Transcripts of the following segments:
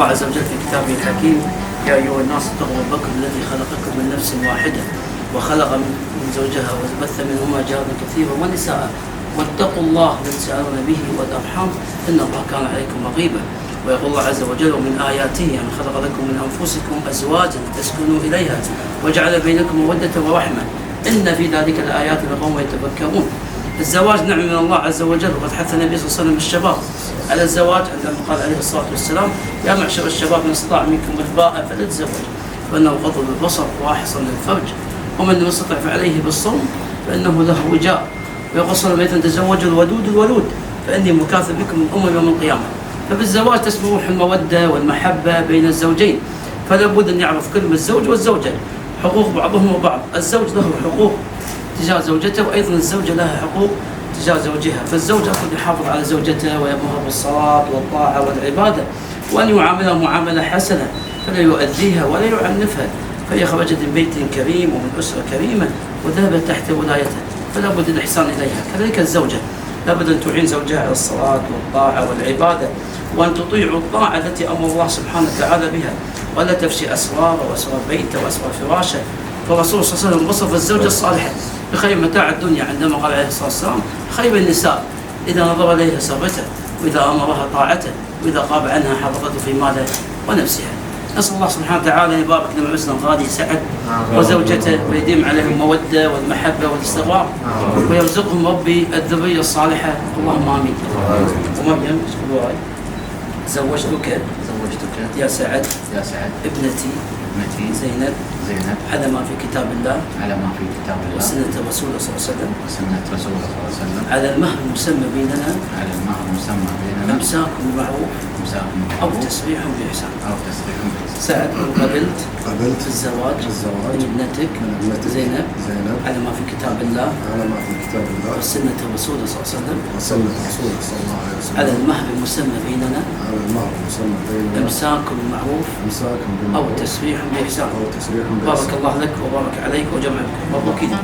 عز وجل في كتابه الحكيم: يا أيها الناس اتقوا ربكم الذي خلقكم من نفس واحدة وخلق من زوجها وبث منهما رجالا كثيرا ونساء واتقوا الله الذي تساءلون به والأرحام إن الله كان عليكم رقيبا. ويقول الله عز وجل: ومن آياته أن خلق لكم من أنفسكم أزواجا لتسكنوا إليها وجعل بينكم مودة ورحمة إن في ذلك لآيات لقوم يتفكرون. الزواج نعمة من الله عز وجل، وقد حث النبي صلى الله عليه وسلم الشباب على الزواج عندما قال عليه الصلاة والسلام: يا معشر الشباب من استطاع منكم الباءة فليتزوج فإنه غض البصر وأحصن للفرج ومن لم يستطع فعليه بالصوم فإنه له وجاء. ويقول صلى الله عليه وسلم: تزوجوا الودود الولود فإني مكاثر بكم الأمم يوم القيامة. فبالزواج تسمو روح المودة والمحبة بين الزوجين، فلا بد أن يعرف كل الزوج والزوجة حقوق بعضهم وبعض. الزوج له حقوق تجاه زوجته، وأيضا الزوجة لها حقوق تجاه زوجها. فالزوج أصلا يحافظ على زوجته ويأمرها بالصلاة والطاعة والعبادة، وأن يعاملها معاملة حسنة فلا يؤذيها ولا يعنفها، فهي خرجت من بيت كريم ومن أسرة كريمة وذهبت تحت ولايته، فلا بد الإحسان إليها. كذلك الزوجة لا بد أن تعين زوجها على الصلاة والطاعة والعبادة، وأن تطيع الطاعة التي أمر الله سبحانه وتعالى بها، ولا تفشي أسراره وأسرار بيته وأسرار فراشه. فالرسول صلى الله عليه وسلم وصف الزوجة الصالحة بخير متاع الدنيا عندما قال عليه الصلاة والسلام: خير النساء إذا نظر إليها سرته، وإذا أمرها طاعته، وإذا غاب عنها حفظته في ماله ونفسها. نسأل الله سبحانه وتعالى أن يبارك لنا عزنا الغالي سعد وزوجته، ويديم عليهم المودة والمحبة والاستقرار، ويرزقهم ربي الذرية الصالحة، اللهم آمين. ومريم زوجتك يا سعد ابنتي زينب على ما في كتاب الله وسنة رسول الله صلى الله عليه وسلم على المهر المسمى بيننا إمساك بمعروف أو تسريح بإحسان. سعد قبلت الزواج من ابنتك زينب على ما في كتاب الله وسنة رسول الله صلى الله عليه وسلم على المهر المسمى بيننا إمساك بمعروف أو تسريح بإحسان. بارك الله لك وبارك عليك وجمع مبروكين.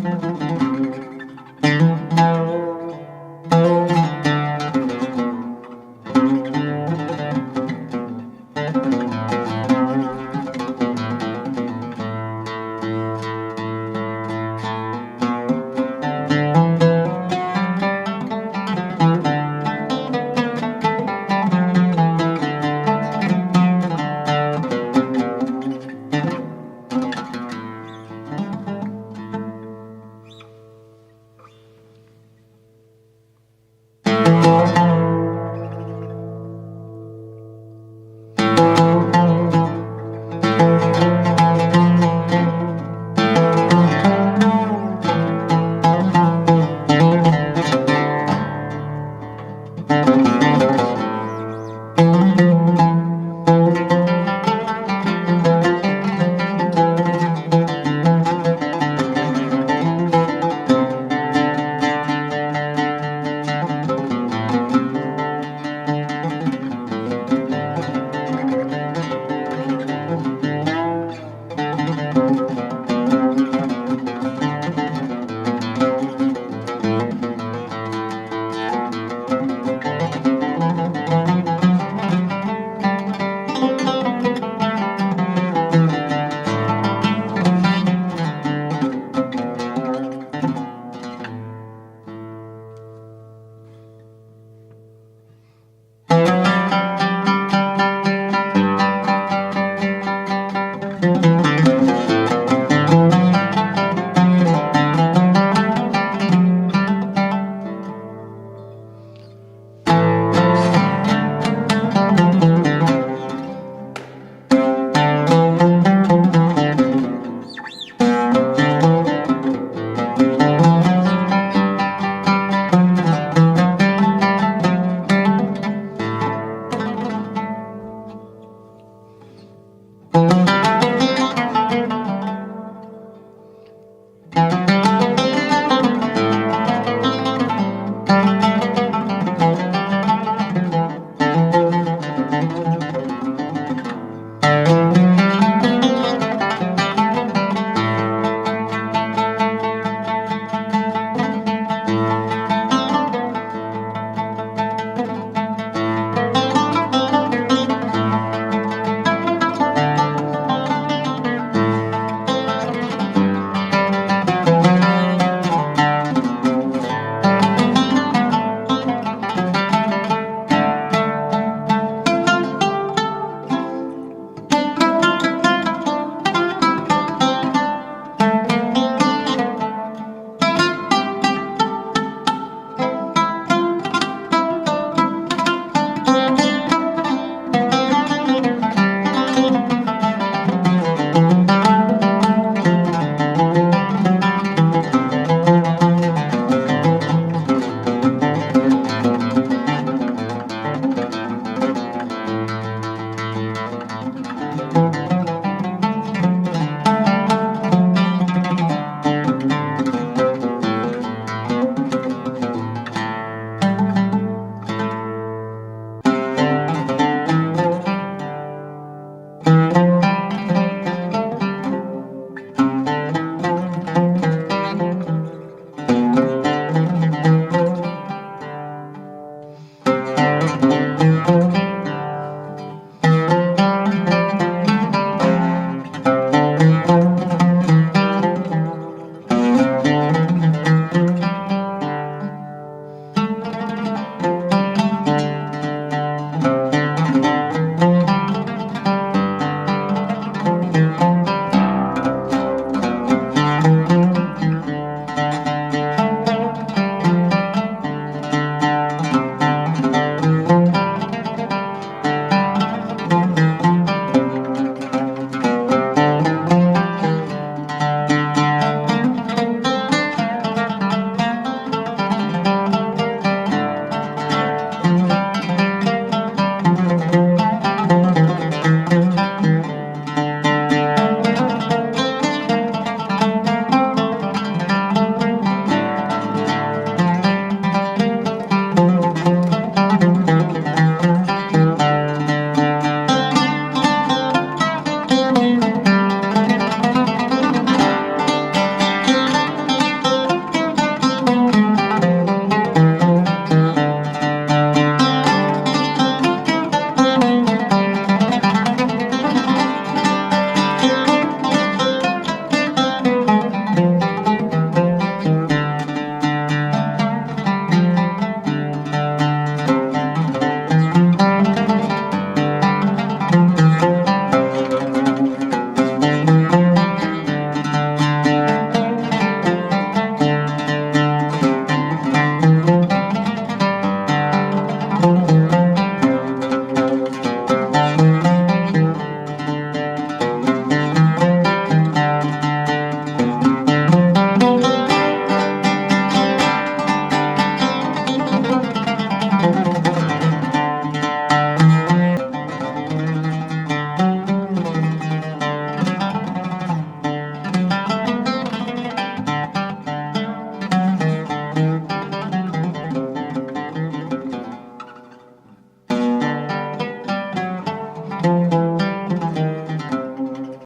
Thank you.